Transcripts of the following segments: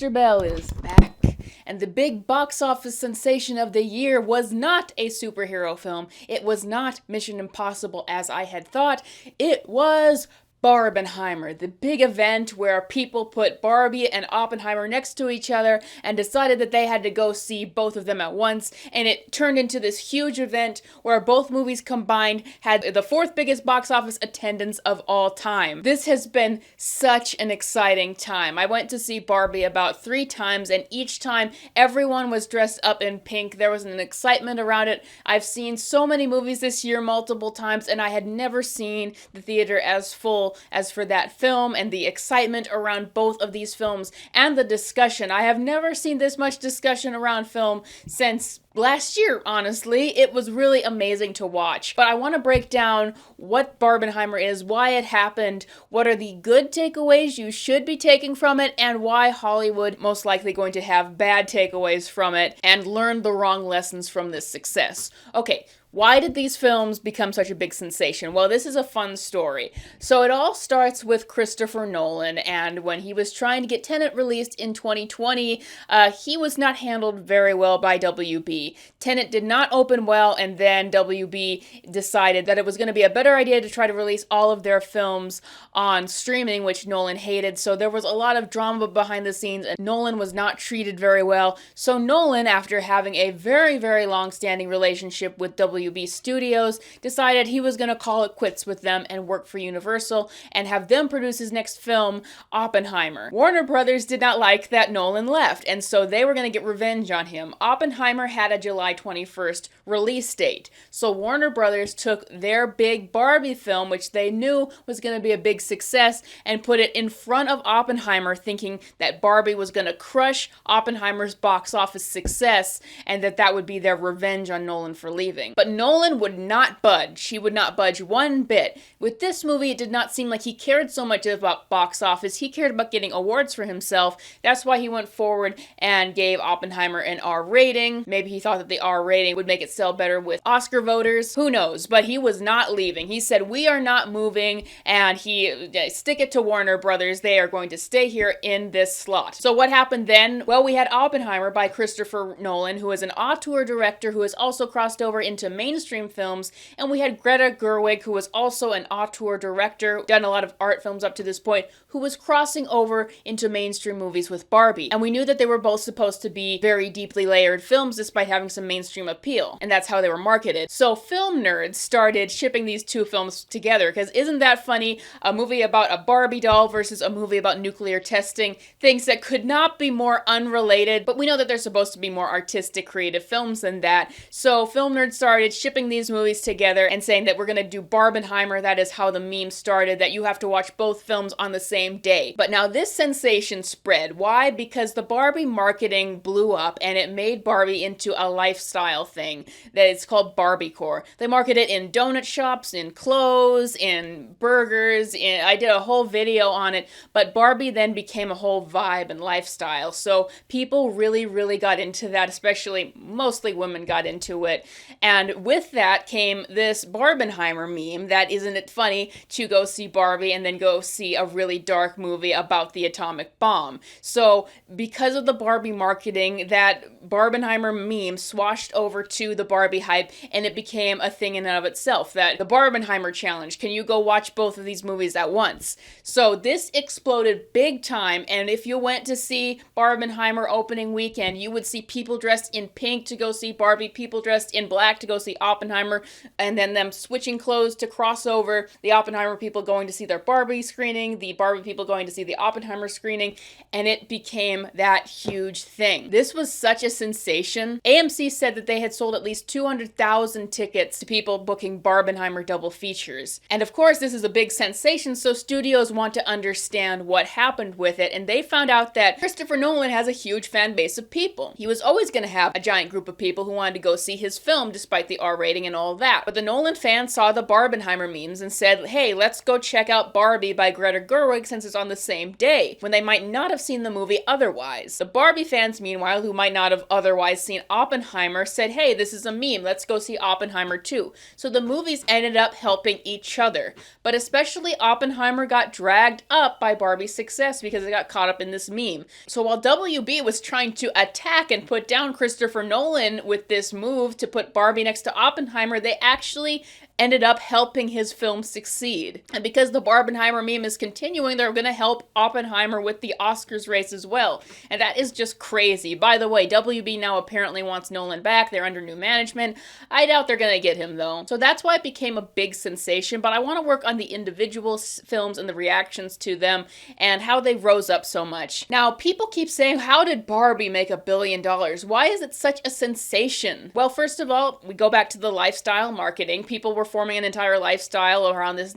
JesterBell is back. And the big box office sensation of the year was not a superhero film. It was not Mission Impossible as I had thought. It was Barbenheimer, the big event where people put Barbie and Oppenheimer next to each other and decided that they had to go see both of them at once, and it turned into this huge event where both movies combined had the fourth biggest box office attendance of all time. This has been such an exciting time. I went to see Barbie about 3 times, and each time everyone was dressed up in pink. There was an excitement around it. I've seen so many movies this year multiple times, and I had never seen the theater as full as for that film, and the excitement around both of these films and the discussion. I have never seen this much discussion around film since last year, honestly. It was really amazing to watch. But I want to break down what Barbenheimer is, why it happened, what are the good takeaways you should be taking from it, and why Hollywood most likely going to have bad takeaways from it and learn the wrong lessons from this success. Okay, why did these films become such a big sensation? Well, this is a fun story. So it all starts with Christopher Nolan, and when he was trying to get Tenet released in 2020, he was not handled very well by WB. Tenet did not open well, and then WB decided that it was going to be a better idea to try to release all of their films on streaming, which Nolan hated. So there was a lot of drama behind the scenes, and Nolan was not treated very well. So Nolan, after having a very, very long-standing relationship with WB Studios, decided he was going to call it quits with them and work for Universal and have them produce his next film, Oppenheimer. Warner Brothers did not like that Nolan left, and so they were going to get revenge on him. Oppenheimer had a July 21st release date, so Warner Brothers took their big Barbie film, which they knew was going to be a big success, and put it in front of Oppenheimer, thinking that Barbie was going to crush Oppenheimer's box office success and that would be their revenge on Nolan for leaving. But Nolan would not budge. He would not budge one bit. With this movie, it did not seem like he cared so much about box office. He cared about getting awards for himself. That's why he went forward and gave Oppenheimer an R rating. Maybe he thought that the R rating would make it sell better with Oscar voters. Who knows? But he was not leaving. He said, "We are not moving," and stick it to Warner Brothers. They are going to stay here in this slot. So what happened then? Well, we had Oppenheimer by Christopher Nolan, who is an auteur director who has also crossed over into mainstream films, and we had Greta Gerwig, who was also an auteur director, done a lot of art films up to this point, who was crossing over into mainstream movies with Barbie. And we knew that they were both supposed to be very deeply layered films despite having some mainstream appeal, and that's how they were marketed. So film nerds started shipping these two films together, because isn't that funny? A movie about a Barbie doll versus a movie about nuclear testing, things that could not be more unrelated, but we know that they're supposed to be more artistic, creative films than that. So film nerds started shipping these movies together and saying that we're going to do Barbenheimer. That is how the meme started, that you have to watch both films on the same day. But now this sensation spread. Why? Because the Barbie marketing blew up and it made Barbie into a lifestyle thing that is called Barbiecore. They market it in donut shops, in clothes, in burgers. I did a whole video on it, but Barbie then became a whole vibe and lifestyle. So people really, really got into that, especially mostly women got into it. And with that came this Barbenheimer meme that isn't it funny to go see Barbie and then go see a really dark movie about the atomic bomb. So because of the Barbie marketing, that Barbenheimer meme swashed over to the Barbie hype, and it became a thing in and of itself, that the Barbenheimer challenge, can you go watch both of these movies at once? So this exploded big time, and if you went to see Barbenheimer opening weekend, you would see people dressed in pink to go see Barbie, people dressed in black to go see Oppenheimer, and then them switching clothes to cross over, the Oppenheimer people going to see their Barbie screening, the Barbie people going to see the Oppenheimer screening, and it became that huge thing. This was such a sensation. AMC said that they had sold at least 200,000 tickets to people booking Barbenheimer double features. And of course, this is a big sensation, so studios want to understand what happened with it, and they found out that Christopher Nolan has a huge fan base of people. He was always going to have a giant group of people who wanted to go see his film despite the the R rating and all that. But the Nolan fans saw the Barbenheimer memes and said, hey, let's go check out Barbie by Greta Gerwig since it's on the same day, when they might not have seen the movie otherwise. The Barbie fans, meanwhile, who might not have otherwise seen Oppenheimer, said, hey, this is a meme, let's go see Oppenheimer too. So the movies ended up helping each other. But especially Oppenheimer got dragged up by Barbie's success because it got caught up in this meme. So while WB was trying to attack and put down Christopher Nolan with this move to put Barbie next to Oppenheimer, they actually ended up helping his film succeed. And because the Barbenheimer meme is continuing, they're going to help Oppenheimer with the Oscars race as well. And that is just crazy. By the way, WB now apparently wants Nolan back. They're under new management. I doubt they're going to get him though. So that's why it became a big sensation, but I want to work on the individual films and the reactions to them and how they rose up so much. Now, people keep saying, how did Barbie make $1 billion? Why is it such a sensation? Well, first of all, we go back to the lifestyle marketing. People were forming an entire lifestyle around this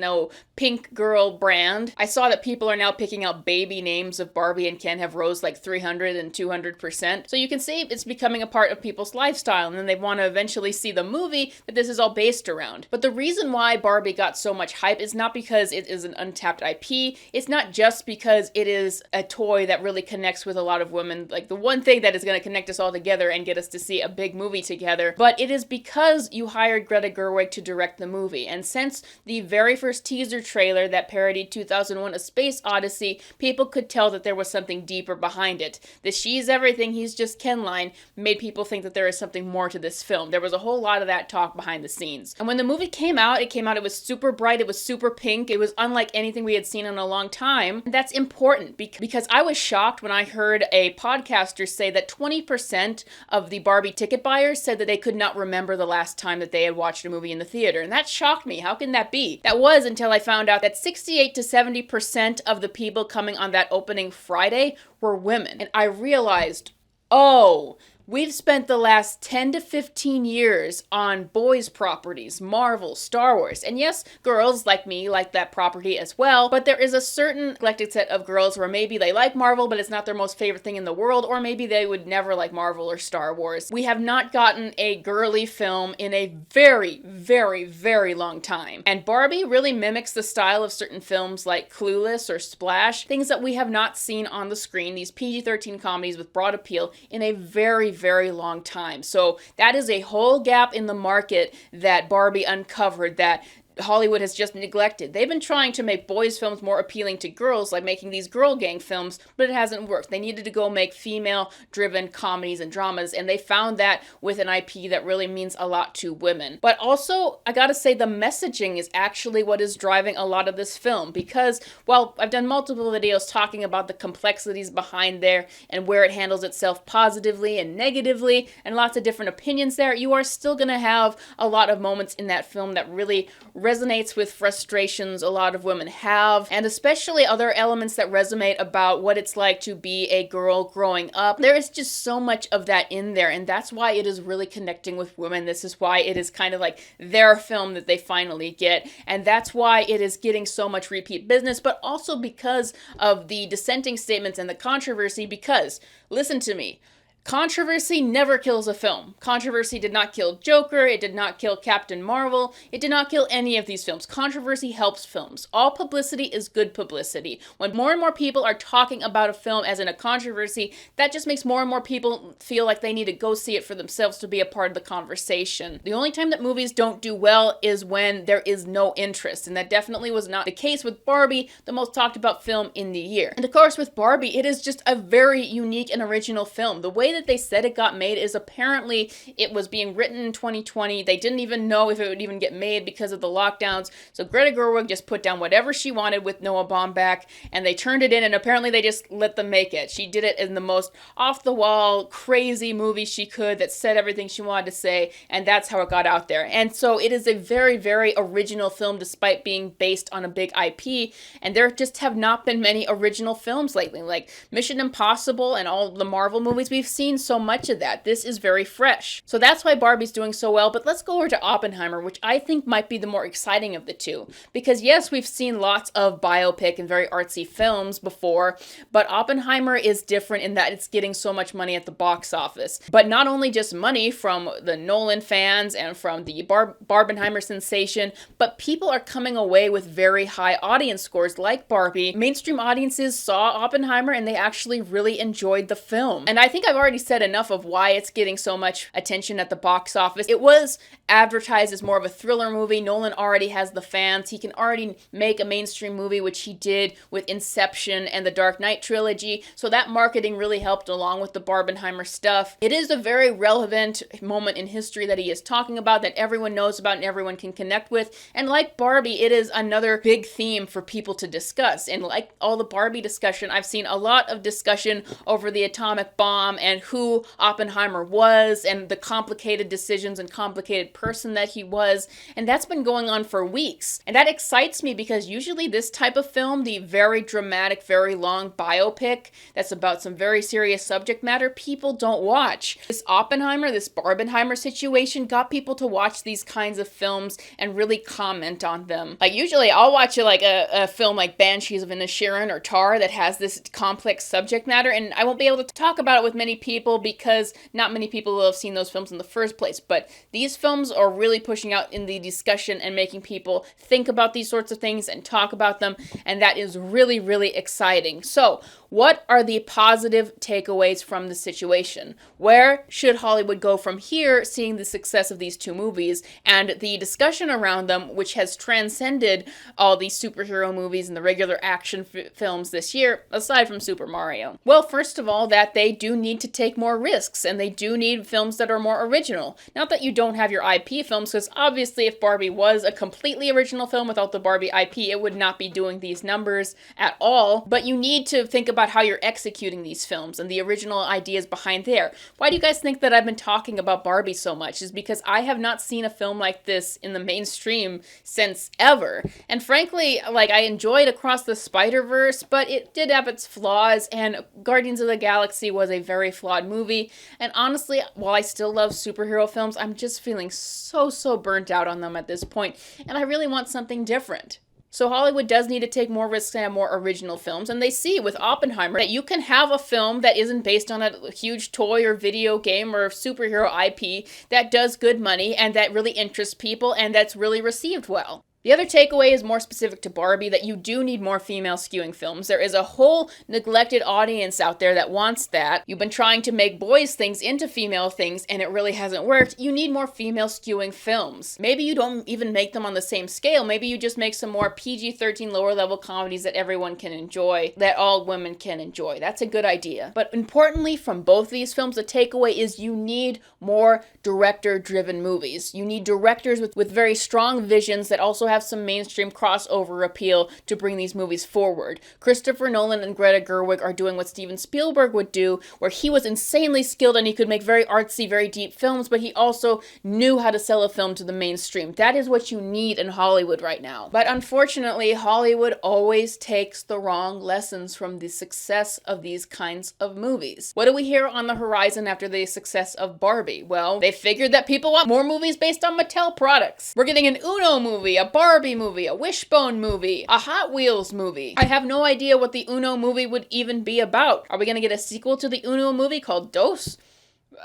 pink girl brand. I saw that people are now picking out baby names of Barbie and Ken have rose like 300 and 200%. So you can see it's becoming a part of people's lifestyle, and then they want to eventually see the movie that this is all based around. But the reason why Barbie got so much hype is not because it is an untapped IP. It's not just because it is a toy that really connects with a lot of women, like the one thing that is going to connect us all together and get us to see a big movie together, but it is because you hired Greta Gerwig to direct the movie. And since the very first teaser trailer that parodied 2001: A Space Odyssey, people could tell that there was something deeper behind it. The "she's everything, he's just Ken" line made people think that there is something more to this film. There was a whole lot of that talk behind the scenes. And when the movie came out, it was super bright, it was super pink, it was unlike anything we had seen in a long time. And that's important because I was shocked when I heard a podcaster say that 20% of the Barbie ticket buyers said that they could not remember the last time that they had watched a movie in the theater. And that shocked me. How can that be? That was until I found out that 68 to 70% of the people coming on that opening Friday were women. And I realized, oh, we've spent the last 10 to 15 years on boys' properties, Marvel, Star Wars. And yes, girls like me like that property as well, but there is a certain eclectic set of girls where maybe they like Marvel, but it's not their most favorite thing in the world, or maybe they would never like Marvel or Star Wars. We have not gotten a girly film in a very, very, very long time. And Barbie really mimics the style of certain films like Clueless or Splash, things that we have not seen on the screen, these PG-13 comedies with broad appeal, in a very, very long time. So that is a whole gap in the market that Barbie uncovered that Hollywood has just neglected. They've been trying to make boys' films more appealing to girls, like making these girl gang films, but it hasn't worked. They needed to go make female-driven comedies and dramas, and they found that with an IP that really means a lot to women. But also, I gotta say, the messaging is actually what is driving a lot of this film, because, well, I've done multiple videos talking about the complexities behind there and where it handles itself positively and negatively, and lots of different opinions there. You are still gonna have a lot of moments in that film that really resonates with frustrations a lot of women have, and especially other elements that resonate about what it's like to be a girl growing up. There is just so much of that in there, and that's why it is really connecting with women. This is why it is kind of like their film that they finally get, and that's why it is getting so much repeat business, but also because of the dissenting statements and the controversy, because, listen to me, controversy never kills a film. Controversy did not kill Joker, it did not kill Captain Marvel, it did not kill any of these films. Controversy helps films. All publicity is good publicity. When more and more people are talking about a film as in a controversy, that just makes more and more people feel like they need to go see it for themselves to be a part of the conversation. The only time that movies don't do well is when there is no interest, and that definitely was not the case with Barbie, the most talked about film in the year. And of course with Barbie, it is just a very unique and original film. The way that they said it got made is apparently it was being written in 2020. They didn't even know if it would even get made because of the lockdowns. So Greta Gerwig just put down whatever she wanted with Noah Baumbach, and they turned it in, and apparently they just let them make it. She did it in the most off-the-wall, crazy movie she could that said everything she wanted to say, and that's how it got out there. And so it is a very, very original film despite being based on a big IP, and there just have not been many original films lately. Like Mission Impossible and all the Marvel movies we've seen so much of that. This is very fresh. So that's why Barbie's doing so well, but let's go over to Oppenheimer, which I think might be the more exciting of the two. Because yes, we've seen lots of biopic and very artsy films before, but Oppenheimer is different in that it's getting so much money at the box office. But not only just money from the Nolan fans and from the Barbenheimer sensation, but people are coming away with very high audience scores like Barbie. Mainstream audiences saw Oppenheimer and they actually really enjoyed the film. And I think I've already said enough of why it's getting so much attention at the box office. It was advertised as more of a thriller movie. Nolan already has the fans. He can already make a mainstream movie, which he did with Inception and the Dark Knight trilogy. So that marketing really helped along with the Barbenheimer stuff. It is a very relevant moment in history that he is talking about, that everyone knows about and everyone can connect with. And like Barbie, it is another big theme for people to discuss. And like all the Barbie discussion, I've seen a lot of discussion over the atomic bomb and who Oppenheimer was and the complicated decisions and complicated person that he was. And that's been going on for weeks. And that excites me because usually this type of film, the very dramatic, very long biopic that's about some very serious subject matter, people don't watch. This Oppenheimer, this Barbenheimer situation got people to watch these kinds of films and really comment on them. Like usually I'll watch a film like Banshees of Inisherin or Tar that has this complex subject matter, and I won't be able to talk about it with many people because not many people will have seen those films in the first place. But these films are really pushing out in the discussion and making people think about these sorts of things and talk about them, and that is really, really exciting. So, what are the positive takeaways from the situation? Where should Hollywood go from here, seeing the success of these two movies and the discussion around them, which has transcended all these superhero movies and the regular action films this year, aside from Super Mario? Well, first of all, that they do need to take more risks, and they do need films that are more original. Not that you don't have your IP films, because obviously if Barbie was a completely original film without the Barbie IP, it would not be doing these numbers at all. But you need to think about how you're executing these films and the original ideas behind there. Why do you guys think that I've been talking about Barbie so much? Is because I have not seen a film like this in the mainstream since ever. And frankly, like, I enjoyed Across the Spider-Verse, but it did have its flaws, and Guardians of the Galaxy was a very flawed movie. And honestly, while I still love superhero films, I'm just feeling so burnt out on them at this point, and I really want something different. So Hollywood does need to take more risks and have more original films, and they see with Oppenheimer that you can have a film that isn't based on a huge toy or video game or superhero IP that does good money and that really interests people and that's really received well. The other takeaway is more specific to Barbie, that you do need more female skewing films. There is a whole neglected audience out there that wants that. You've been trying to make boys things into female things and it really hasn't worked. You need more female skewing films. Maybe you don't even make them on the same scale. Maybe you just make some more PG-13 lower level comedies that everyone can enjoy, that all women can enjoy. That's a good idea. But importantly, from both these films, the takeaway is you need more director-driven movies. You need directors with very strong visions that also have some mainstream crossover appeal to bring these movies forward. Christopher Nolan and Greta Gerwig are doing what Steven Spielberg would do, where he was insanely skilled and he could make very artsy, very deep films, but he also knew how to sell a film to the mainstream. That is what you need in Hollywood right now. But unfortunately, Hollywood always takes the wrong lessons from the success of these kinds of movies. What do we hear on the horizon after the success of Barbie? Well, they figured that people want more movies based on Mattel products. We're getting an Uno movie, a Barbie movie, a Wishbone movie, a Hot Wheels movie. I have no idea what the Uno movie would even be about. Are we gonna get a sequel to the Uno movie called Dos?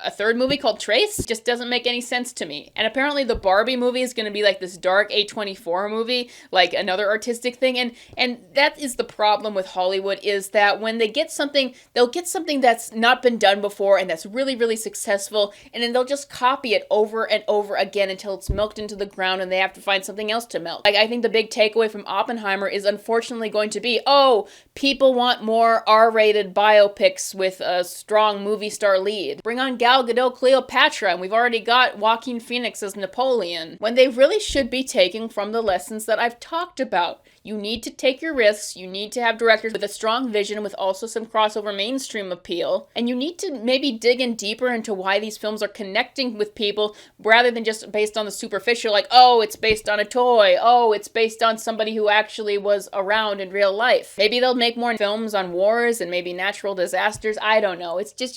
A third movie called Trace? Just doesn't make any sense to me. And apparently the Barbie movie is going to be like this dark A24 movie, like another artistic thing. And that is the problem with Hollywood, is that when they get something, they'll get something that's not been done before and that's really, really successful, and then they'll just copy it over and over again until it's milked into the ground and they have to find something else to milk. Like, I think the big takeaway from Oppenheimer is unfortunately going to be, oh, people want more R-rated biopics with a strong movie star lead. Bring on Gal Gadot Cleopatra, and we've already got Joaquin Phoenix as Napoleon, when they really should be taking from the lessons that I've talked about. You need to take your risks. You need to have directors with a strong vision with also some crossover mainstream appeal. And you need to maybe dig in deeper into why these films are connecting with people rather than just based on the superficial, like, oh, it's based on a toy. Oh, it's based on somebody who actually was around in real life. Maybe they'll make more films on wars and maybe natural disasters. I don't know. It's just,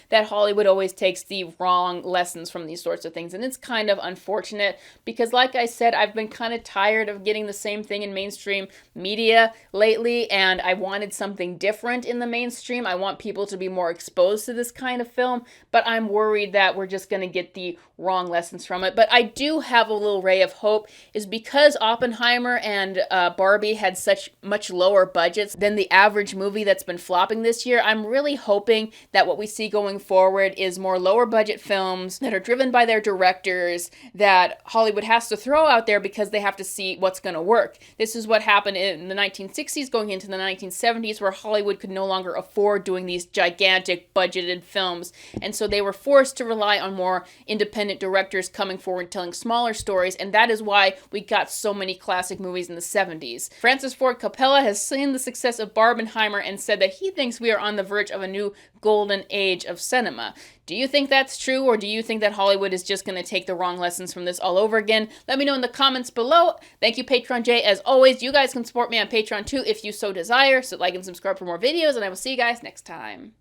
that Hollywood always takes the wrong lessons from these sorts of things. And it's kind of unfortunate because, like I said, I've been kind of tired of getting the same thing in mainstream media lately, and I wanted something different in the mainstream. I want people to be more exposed to this kind of film, but I'm worried that we're just going to get the wrong lessons from it. But I do have a little ray of hope, is because Oppenheimer and Barbie had such much lower budgets than the average movie that's been flopping this year. I'm really hoping that what we see going forward is more lower budget films that are driven by their directors that Hollywood has to throw out there because they have to see what's going to work. This is what happened in the 1960s going into the 1970s, where Hollywood could no longer afford doing these gigantic budgeted films, and so they were forced to rely on more independent directors coming forward telling smaller stories, and that is why we got so many classic movies in the 70s. Francis Ford Coppola has seen the success of Barbenheimer and said that he thinks we are on the verge of a new golden age of cinema. Do you think that's true, or do you think that Hollywood is just going to take the wrong lessons from this all over again? Let me know in the comments below. Thank you, Patreon J. As always, you guys can support me on Patreon too if you so desire, so like and subscribe for more videos, and I will see you guys next time.